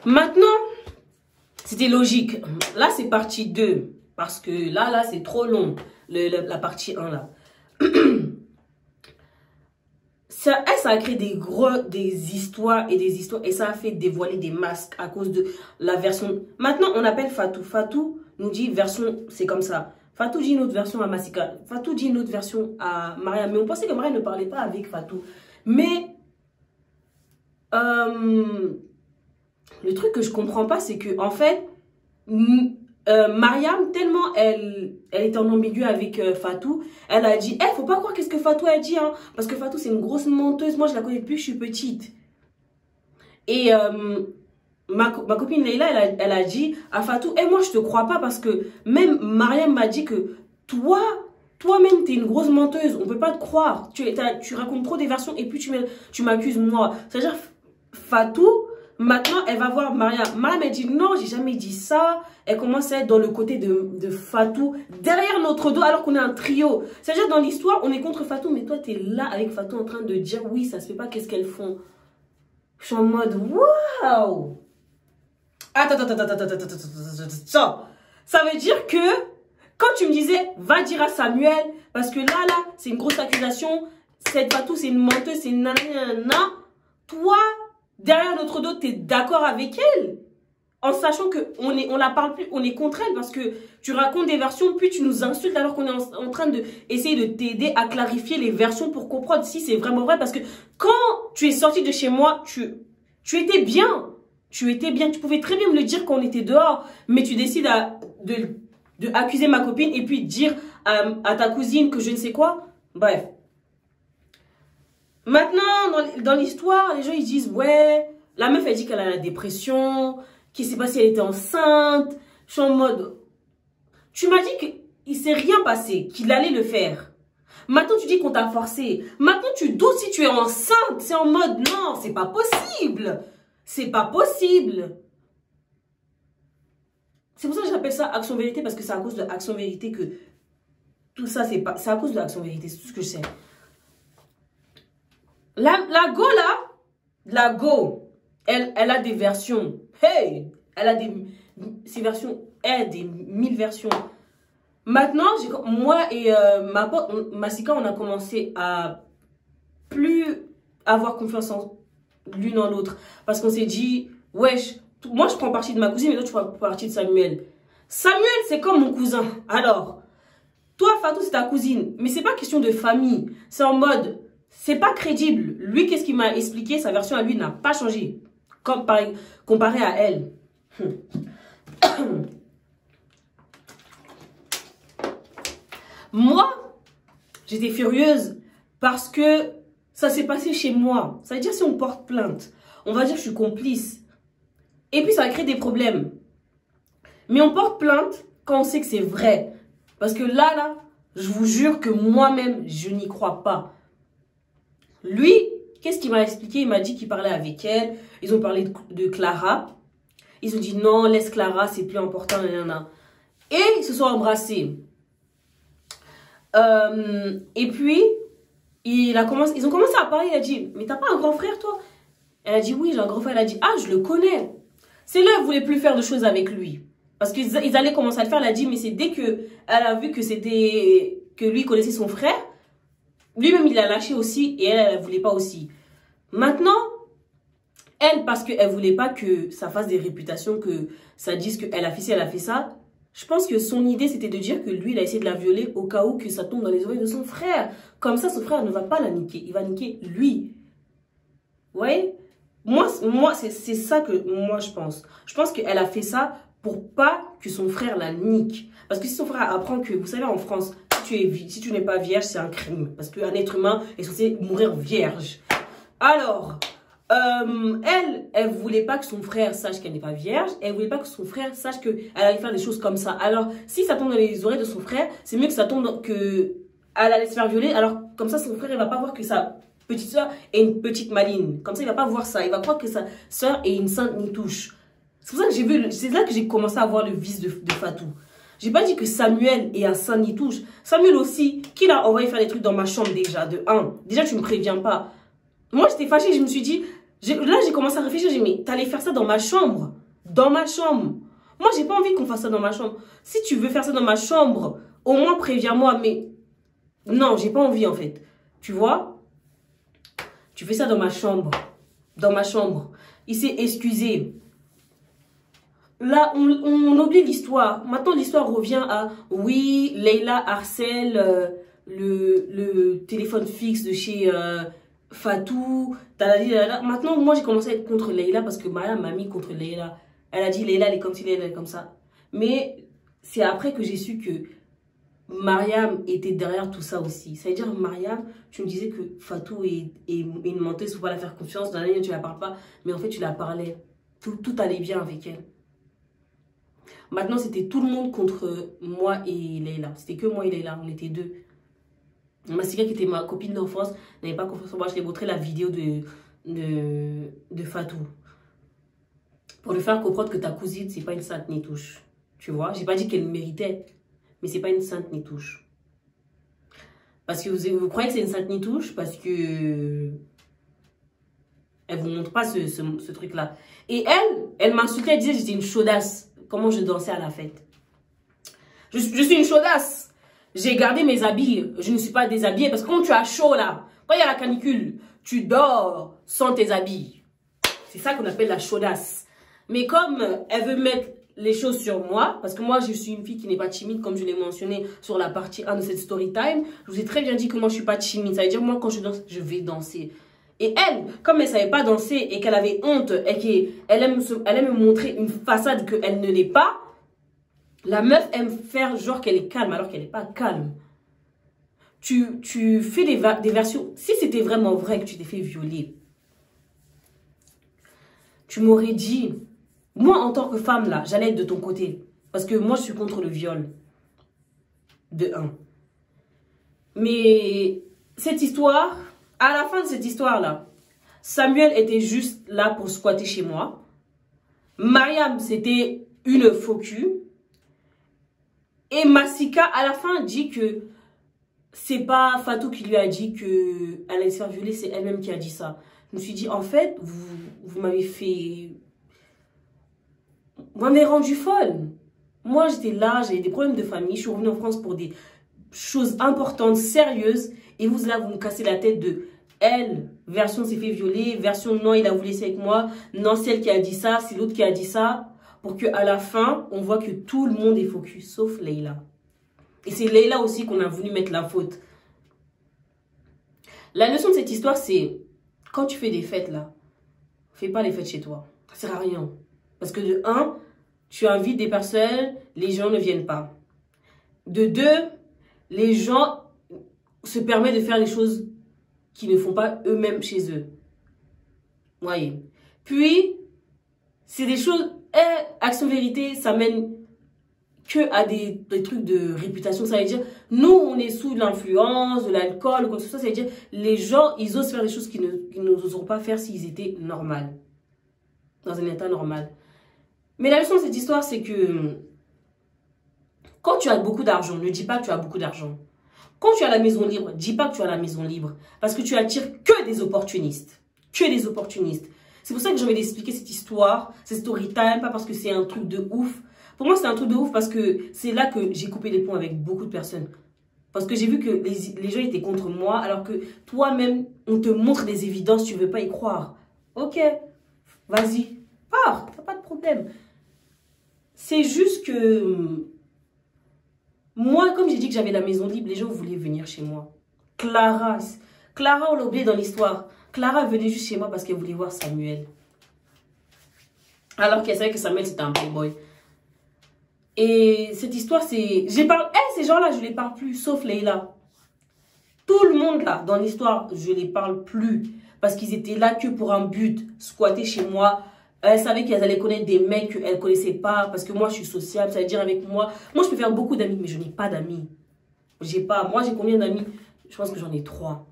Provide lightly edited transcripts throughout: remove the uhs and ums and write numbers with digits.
Maintenant, c'était logique. Là, c'est partie 2. Parce que là, c'est trop long. La partie 1, là. Ça a créé des histoires et des histoires. Et ça a fait dévoiler des masques à cause de la version. Maintenant, on appelle Fatou. Fatou nous dit version, c'est comme ça. Fatou dit une autre version à Masika. Fatou dit une autre version à Maria. Mais on pensait que Maria ne parlait pas avec Fatou. Mais le truc que je comprends pas, c'est que en fait, Mariam, tellement elle était en ambigu avec Fatou, elle a dit, faut pas croire qu'est-ce que Fatou a dit, hein, parce que Fatou c'est une grosse menteuse, moi je la connais depuis que je suis petite. Et ma copine Leïla, elle a dit à Fatou, moi je te crois pas, parce que même Mariam m'a dit que toi-même t'es une grosse menteuse, on peut pas te croire, tu racontes trop des versions et puis tu m'accuses moi. C'est-à-dire Fatou, maintenant, elle va voir Maria. Maria m'a dit non, j'ai jamais dit ça. Elle commence à être dans le côté de Fatou, derrière notre dos, alors qu'on est un trio. C'est-à-dire, dans l'histoire, on est contre Fatou, mais toi, tu es là avec Fatou en train de dire oui, ça se fait pas, qu'est-ce qu'elles font? Je suis en mode waouh! Attends. Ça veut dire que quand tu me disais va dire à Samuel, parce que là, c'est une grosse accusation, cette Fatou, c'est une menteuse, c'est une nanana. Toi, derrière notre dos, tu es d'accord avec elle, en sachant qu'on la parle plus, on est contre elle parce que tu racontes des versions, puis tu nous insultes alors qu'on est en train d'essayer de t'aider à clarifier les versions pour comprendre si c'est vraiment vrai. Parce que quand tu es sorti de chez moi, tu étais bien. Tu étais bien. Tu pouvais très bien me le dire quand on était dehors, mais tu décides de accuser ma copine et puis dire à ta cousine que je ne sais quoi. Bref. Maintenant, dans l'histoire, les gens ils disent ouais, la meuf elle dit qu'elle a la dépression, qu'il ne sait pas si elle était enceinte. Je suis en mode, tu m'as dit qu'il ne s'est rien passé, qu'il allait le faire. Maintenant tu dis qu'on t'a forcé. Maintenant tu doutes si tu es enceinte. C'est en mode non, c'est pas possible. C'est pas possible. C'est pour ça que j'appelle ça Action Vérité, parce que c'est à cause de Action Vérité que tout ça, c'est à cause de Action Vérité, c'est tout ce que je sais. La Go, elle a des versions. Hey, elle a ces versions, des 1000 versions. Maintenant, moi et ma pote, Masika, on a commencé à plus avoir confiance en l'une en l'autre. Parce qu'on s'est dit, wesh, moi je prends partie de ma cousine, mais toi tu prends partie de Samuel. Samuel, c'est comme mon cousin. Alors, toi, Fatou, c'est ta cousine. Mais c'est pas question de famille. C'est en mode, c'est pas crédible. Lui, qu'est-ce qu'il m'a expliqué? Sa version à lui n'a pas changé. Comparé à elle. Moi, j'étais furieuse parce que ça s'est passé chez moi. Ça veut dire si on porte plainte, on va dire que je suis complice. Et puis ça va créer des problèmes. Mais on porte plainte quand on sait que c'est vrai. Parce que là, je vous jure que moi-même, je n'y crois pas. Lui, qu'est-ce qu'il m'a expliqué? Il m'a dit qu'il parlait avec elle. Ils ont parlé de Clara. Ils ont dit non, laisse Clara, c'est plus important. Et ils se sont embrassés. Et puis, ils ont commencé à parler. Il a dit, mais t'as pas un grand frère, toi? Elle a dit, oui, j'ai un grand frère. Elle a dit, ah, je le connais. C'est là, elle voulait plus faire de choses avec lui. Parce qu'ils allaient commencer à le faire. Elle a dit, mais c'est dès qu'elle a vu que lui connaissait son frère, lui-même, il l'a lâché aussi et elle ne voulait pas aussi. Maintenant, elle, parce qu'elle ne voulait pas que ça fasse des réputations, que ça dise qu'elle a fait ci, elle a fait ça, je pense que son idée, c'était de dire que lui, il a essayé de la violer au cas où que ça tombe dans les oreilles de son frère. Comme ça, son frère ne va pas la niquer. Il va niquer lui. Vous voyez? Moi c'est ça que moi, je pense. Je pense qu'elle a fait ça pour pas que son frère la nique. Parce que si son frère apprend que, vous savez, en France, si tu n'es pas vierge, c'est un crime. Parce qu'un être humain est censé mourir vierge. Alors, elle voulait pas que son frère sache qu'elle n'est pas vierge. Elle voulait pas que son frère sache qu'elle allait faire des choses comme ça. Alors, si ça tombe dans les oreilles de son frère, c'est mieux que ça tombe elle allait se faire violer. Alors, comme ça, son frère, il va pas voir que sa petite soeur est une petite maline. Comme ça, il va pas voir ça. Il va croire que sa soeur est une sainte Nitouche. C'est pour ça que c'est là que j'ai commencé à voir le vice de Fatou. J'ai pas dit que Samuel est un saint Nitouche. Samuel aussi, qui l'a envoyé faire des trucs dans ma chambre déjà, de 1. Déjà, tu me préviens pas. Moi, j'étais fâchée, je me suis dit, Là, j'ai commencé à réfléchir. J'ai dit, mais t'allais faire ça dans ma chambre. Dans ma chambre. Moi, j'ai pas envie qu'on fasse ça dans ma chambre. Si tu veux faire ça dans ma chambre, au moins préviens-moi. Mais non, j'ai pas envie en fait. Tu vois? Tu fais ça dans ma chambre. Dans ma chambre. Il s'est excusé. Là, on oublie l'histoire. Maintenant, l'histoire revient à, oui, Leila harcèle le téléphone fixe de chez Fatou. Maintenant, moi, j'ai commencé à être contre Leila parce que Mariam m'a mis contre Leila. Elle a dit, Leila, elle est comme ci, Leila, elle est comme ça. Mais c'est après que j'ai su que Mariam était derrière tout ça aussi. Ça veut dire, Mariam, tu me disais que Fatou est une menteuse, il ne faut pas la faire confiance. Dans l'année, tu ne la parles pas. Mais en fait, tu la parlais. Tout allait bien avec elle. Maintenant, c'était tout le monde contre moi et Leila. C'était que moi et Leila, on était deux. Massika, qui était ma copine d'enfance, n'avait pas confiance en moi. Je lui ai montré la vidéo de Fatou. Pour lui faire comprendre que ta cousine, c'est pas une sainte ni touche. Tu vois, j'ai pas dit qu'elle méritait, mais c'est pas une sainte ni touche. Parce que vous croyez que c'est une sainte ni touche parce que elle vous montre pas ce truc-là. Et elle m'insultait, elle disait que j'étais une chaudasse. Comment je dansais à la fête. Je suis une chaudasse. J'ai gardé mes habits. Je ne suis pas déshabillée. Parce que quand tu as chaud là, quand il y a la canicule, tu dors sans tes habits. C'est ça qu'on appelle la chaudasse. Mais comme elle veut mettre les choses sur moi, parce que moi je suis une fille qui n'est pas timide, comme je l'ai mentionné sur la partie 1 de cette story time, je vous ai très bien dit que moi je ne suis pas timide. Ça veut dire moi quand je danse, je vais danser. Et elle, comme elle ne savait pas danser et qu'elle avait honte et qu'elle aime me montrer une façade qu'elle ne l'est pas, la meuf aime faire genre qu'elle est calme alors qu'elle n'est pas calme. Tu fais des versions. Si c'était vraiment vrai que tu t'es fait violer, tu m'aurais dit, moi en tant que femme là, j'allais être de ton côté. Parce que moi je suis contre le viol. De 1. Mais cette histoire... À la fin de cette histoire-là, Samuel était juste là pour squatter chez moi. Mariam, c'était une faux cul. Et Massika, à la fin, dit que c'est pas Fatou qui lui a dit qu'elle allait se faire violer, c'est elle-même qui a dit ça. Je me suis dit, en fait, vous m'avez fait... Vous m'avez rendu folle. Moi, j'étais là, j'avais des problèmes de famille. Je suis revenue en France pour des choses importantes, sérieuses. Et vous, là, vous me cassez la tête de elle, version s'est fait violer, version non, il a voulu laisser avec moi, non, c'est elle qui a dit ça, c'est l'autre qui a dit ça, pour qu'à la fin, on voit que tout le monde est focus, sauf Leila. Et c'est Leila aussi qu'on a voulu mettre la faute. La leçon de cette histoire, c'est, quand tu fais des fêtes là, fais pas les fêtes chez toi, ça sert à rien. Parce que de 1, tu invites des personnes, les gens ne viennent pas. De 2, les gens se permettent de faire des choses qui ne font pas eux-mêmes chez eux. Voyez. Puis, c'est des choses... Action Vérité, ça mène que à des trucs de réputation. Ça veut dire, nous, on est sous l'influence de l'alcool ou quoi que ce soit. Ça veut dire, les gens, ils osent faire des choses qu'ils n'oseront pas faire s'ils étaient normaux. Dans un état normal. Mais la leçon de cette histoire, c'est que... Quand tu as beaucoup d'argent, ne dis pas que tu as beaucoup d'argent. Quand tu as la maison libre, dis pas que tu as la maison libre. Parce que tu attires que des opportunistes. Que des opportunistes. C'est pour ça que j'ai envie d'expliquer cette histoire, cette story time, pas parce que c'est un truc de ouf. Pour moi, c'est un truc de ouf parce que c'est là que j'ai coupé les ponts avec beaucoup de personnes. Parce que j'ai vu que les gens étaient contre moi, alors que toi-même, on te montre des évidences, tu ne veux pas y croire. Ok, vas-y, pars, t'as pas de problème. C'est juste que... Moi, comme j'ai dit que j'avais la maison libre, les gens voulaient venir chez moi. Clara, on l'a oublié dans l'histoire. Clara venait juste chez moi parce qu'elle voulait voir Samuel. Alors qu'elle savait que Samuel, c'était un playboy. Et cette histoire, c'est... ces gens-là, je ne les parle plus, sauf Leila. Tout le monde, là, dans l'histoire, je ne les parle plus. Parce qu'ils étaient là que pour un but, squatter chez moi. Elle savait qu'elle allait connaître des mecs qu'elle ne connaissait pas. Parce que moi, je suis sociable. Ça veut dire avec moi... Moi, je peux faire beaucoup d'amis, mais je n'ai pas d'amis. Moi, j'ai combien d'amis? Je pense que j'en ai 3.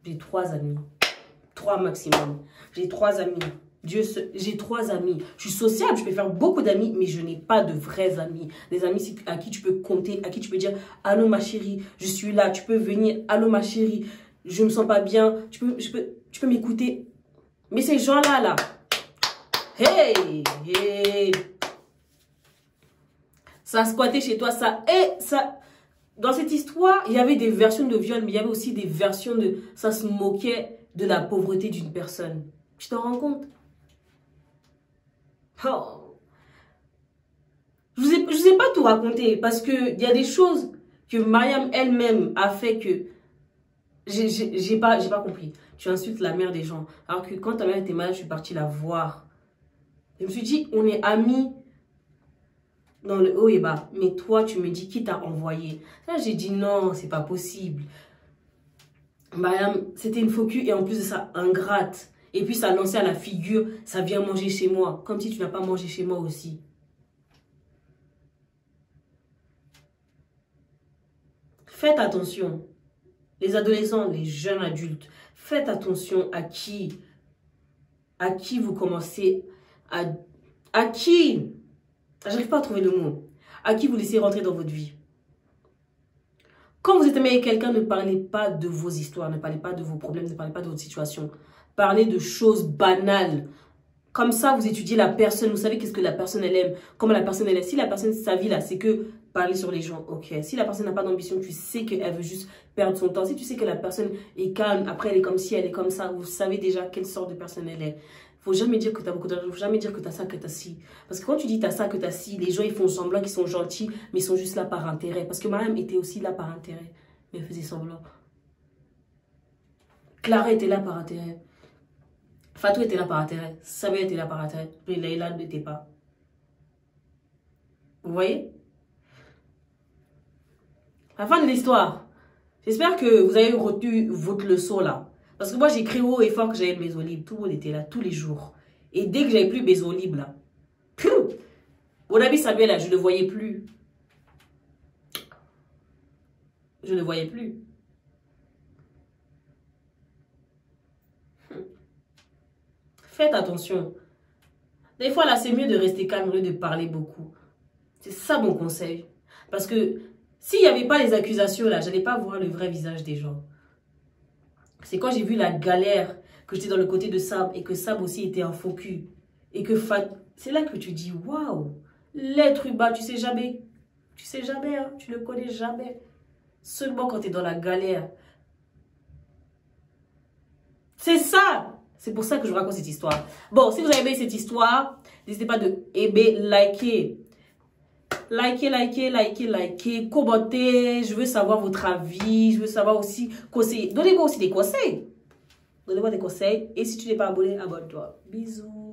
J'ai 3 amis. 3 maximum. J'ai 3 amis. J'ai 3 amis. Je suis sociable, je peux faire beaucoup d'amis, mais je n'ai pas de vrais amis. Des amis à qui tu peux compter, à qui tu peux dire « Allô ma chérie, je suis là, tu peux venir. Allô ma chérie, je me sens pas bien. Tu peux m'écouter. » Mais ces gens-là, là, hey, hey, ça a squatté chez toi, ça, et ça, dans cette histoire, il y avait des versions de viol, mais il y avait aussi des versions de, ça se moquait de la pauvreté d'une personne. Tu t'en rends compte? Oh. Je vous ai pas tout raconté, parce que il y a des choses que Mariam elle-même a fait que j'ai pas compris. Tu insultes la mère des gens. Alors que quand ta mère était malade, je suis partie la voir. Je me suis dit, on est amis dans le haut et bas. Mais toi, tu me dis qui t'a envoyé. Là, j'ai dit non, c'est pas possible. Mariam, c'était une faux cul et en plus de ça, ingrate. Et puis ça lançait à la figure, ça vient manger chez moi. Comme si tu n'as pas mangé chez moi aussi. Faites attention. Les adolescents, les jeunes adultes, faites attention à qui vous commencez à qui, j'arrive pas à trouver le mot, à qui vous laissez rentrer dans votre vie. Quand vous êtes aimé avec quelqu'un, ne parlez pas de vos histoires, ne parlez pas de vos problèmes, ne parlez pas de votre situation. Parlez de choses banales. Comme ça, vous étudiez la personne, vous savez qu'est-ce que la personne elle aime, comment la personne elle est. Si la personne, sa vie là, c'est que parler sur les gens, ok. Si la personne n'a pas d'ambition, tu sais qu'elle veut juste perdre son temps. Si tu sais que la personne est calme, après elle est comme ci, elle est comme ça, vous savez déjà quelle sorte de personne elle est. Faut jamais dire que tu as beaucoup d'argent, faut jamais dire que tu as ça, que tu as ci. Parce que quand tu dis tu as ça, que tu as ci, les gens ils font semblant qu'ils sont gentils, mais ils sont juste là par intérêt. Parce que Mariam était aussi là par intérêt, mais elle faisait semblant. Clara était là par intérêt. Fatou était là par intérêt. Samia était là par intérêt. Mais Leïla n'était pas. Vous voyez? La fin de l'histoire. J'espère que vous avez retenu votre leçon là. Parce que moi, j'ai crié haut et fort que j'avais Maison Libre. Tout le monde était là, tous les jours. Et dès que j'avais plus Maison Libre là, mon ami Samuel là, je ne le voyais plus. Je ne le voyais plus. Faites attention. Des fois là, c'est mieux de rester calme au lieu de parler beaucoup. C'est ça mon conseil. Parce que s'il n'y avait pas les accusations là, je n'allais pas voir le vrai visage des gens. C'est quand j'ai vu la galère, que j'étais dans le côté de Sab et que Sab aussi était un faux cul. Et que c'est là que tu dis, waouh, l'être humain, tu sais jamais. Tu sais jamais, hein, tu ne connais jamais. Seulement quand tu es dans la galère. C'est ça. C'est pour ça que je vous raconte cette histoire. Bon, si vous avez aimé cette histoire, n'hésitez pas de aimer, liker. Likez, commentez. Je veux savoir votre avis. Je veux savoir aussi conseiller. Donnez-moi aussi des conseils. Donnez-moi des conseils. Et si tu n'es pas abonné, abonne-toi. Bisous.